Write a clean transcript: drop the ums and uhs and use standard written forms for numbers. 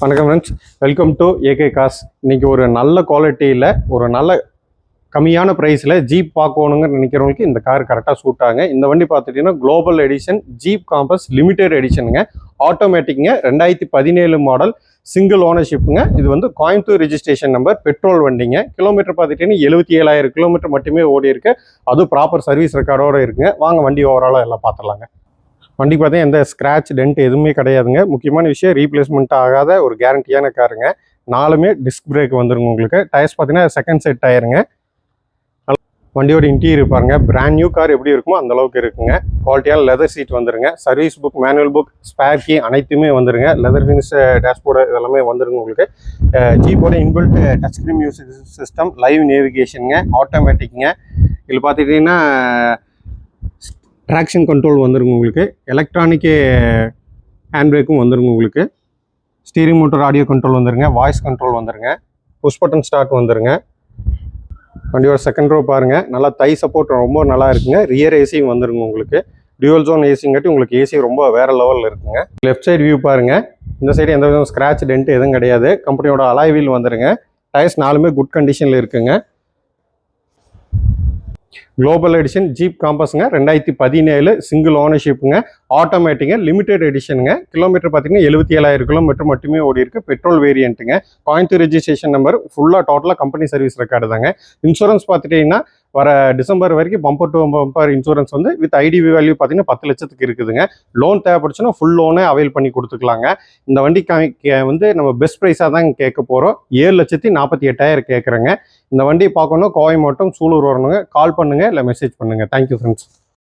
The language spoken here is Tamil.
வணக்கம் ஃப்ரெண்ட்ஸ், வெல்கம் டு ஏகே காஸ். இன்றைக்கி ஒரு நல்ல குவாலிட்டியில் ஒரு நல்ல கம்மியான ப்ரைஸில் ஜீப் பார்க்கணுங்கன்னு நினைக்கிறவங்களுக்கு இந்த கார் கரெக்டாக சூட் ஆகுங்க. இந்த வண்டி பார்த்துட்டிங்கன்னா global edition Jeep Compass limited எடிஷனுங்க. ஆட்டோமேட்டிக்குங்க, 2017 மாடல், சிங்கிள் ஓனர்ஷிப்புங்க. இது வந்து கோயம்புத்தூர் ரெஜிஸ்ட்ரேஷன் நம்பர், பெட்ரோல் வண்டிங்க. கிலோமீட்டர் பார்த்துட்டிங்கன்னா 77,000 கிலோமீட்டர் மட்டுமே ஓடி இருக்கு. அதுவும் ப்ராப்பர் சர்வீஸ் ரெக்கார்டோடு இருக்குங்க. வாங்க வண்டி ஓவராலாக எல்லாம் பார்த்துடலாங்க. வண்டிக்கு பார்த்தீங்கன்னா எந்த ஸ்க்ராட்ச் டென்ட் எதுவுமே கிடையாதுங்க. முக்கியமான விஷயம், ரீப்ளேஸ்மெண்ட் ஆகாத ஒரு கேரண்டியான காருங்க. 4மே டிஸ்க் பிரேக் வந்துருங்க. உங்களுக்கு டயர்ஸ் பார்த்தீங்கன்னா செகண்ட் செட் டயருங்க. வண்டியோட இன்டீரியர் பாருங்க, பிராண்ட் நியூ கார் எப்படி இருக்குமோ அந்த அளவுக்கு இருக்குங்க. குவாலிட்டியான லெதர் சீட் வந்துருங்க. Service book, manual book, spare key அனைத்துமே வந்துருங்க. லெதர் ஃபினிஷ் டேஷ்போர்டு இதெல்லாமே வந்துருங்க. உங்களுக்கு ஜீப்போட inbuilt touch screen music system, live நேவிகேஷனுங்க, ஆட்டோமேட்டிக்குங்க. இதில் பார்த்துக்கிட்டிங்கன்னா ட்ராக்ஷன் கண்ட்ரோல் வந்துருங்க. உங்களுக்கு எலக்ட்ரானிக்கு ஹேண்ட் பிரேக்கும் வந்துருங்க. உங்களுக்கு ஸ்டீரிங் மோட்டர் ஆடியோ கண்ட்ரோல் வந்துருங்க. வாய்ஸ் கண்ட்ரோல் வந்துருங்க. புஷ் பட்டன் ஸ்டார்ட் வந்துருங்க. வண்டியோட செகண்ட் ரோ பாருங்கள், நல்லா தை சப்போர்ட் ரொம்ப நல்லா இருக்குங்க. ரியர் ஏசியும் வந்துருங்க. உங்களுக்கு டியூவல் ஜோன் ஏசிங்காட்டி உங்களுக்கு ஏசி ரொம்ப வேறு லெவலில் இருக்குங்க. லெஃப்ட் சைடு வியூ பாருங்கள். இந்த சைடு எந்த விதம் ஸ்க்ராட்ச் டென்ட் எதுவும் கிடையாது. கம்பெனியோட அலாய் வீல் வந்துருங்க. டயர்ஸ் 4மே குட் கண்டிஷனில் இருக்குங்க. குளோபல் எடிஷன் ஜீப் காம்பஸுங்க, 2017 சிங்கிள் ஓனர்ஷிப்புங்க, ஆட்டோமேட்டிங்க, லிமிடெட் எடிஷனுங்க. கிலோமீட்டர் பார்த்தீங்கன்னா 77,000 கிலோமீட்டர் மட்டுமே ஓடி இருக்கு. பெட்ரோல் வேரியண்ட்டுங்க. கோயம்புத்தூர் ரெஜிஸ்ட்ரேஷன் நம்பர், ஃபுல்லாக டோட்டலாக கம்பெனி சர்வீஸ் ரெக்கார்டு தாங்க. இன்சூரன்ஸ் பார்த்துட்டிங்கன்னா வர டிசம்பர் வரைக்கும் பம்பர் டு பம்பர் இன்சூரன்ஸ் வந்து வித் ஐடிவி வேல்யூ பார்த்தீங்கன்னா 10 லட்சத்துக்கு இருக்குதுங்க. லோன் தேவைப்படுச்சுன்னா ஃபுல் லோனே அவைல் பண்ணி கொடுத்துக்கலாங்க. இந்த வண்டி வந்து நம்ம பெஸ்ட் ப்ரைஸாக தான் கேட்க போகிறோம். 7,48,000 கேட்குறேங்க. இந்த வண்டி பார்க்கணும், கோயம்புத்தூர், சூலூர் வரணுங்க. கால் பண்ணுங்கள் இல்லை மெசேஜ் பண்ணுங்கள். Thank you friends.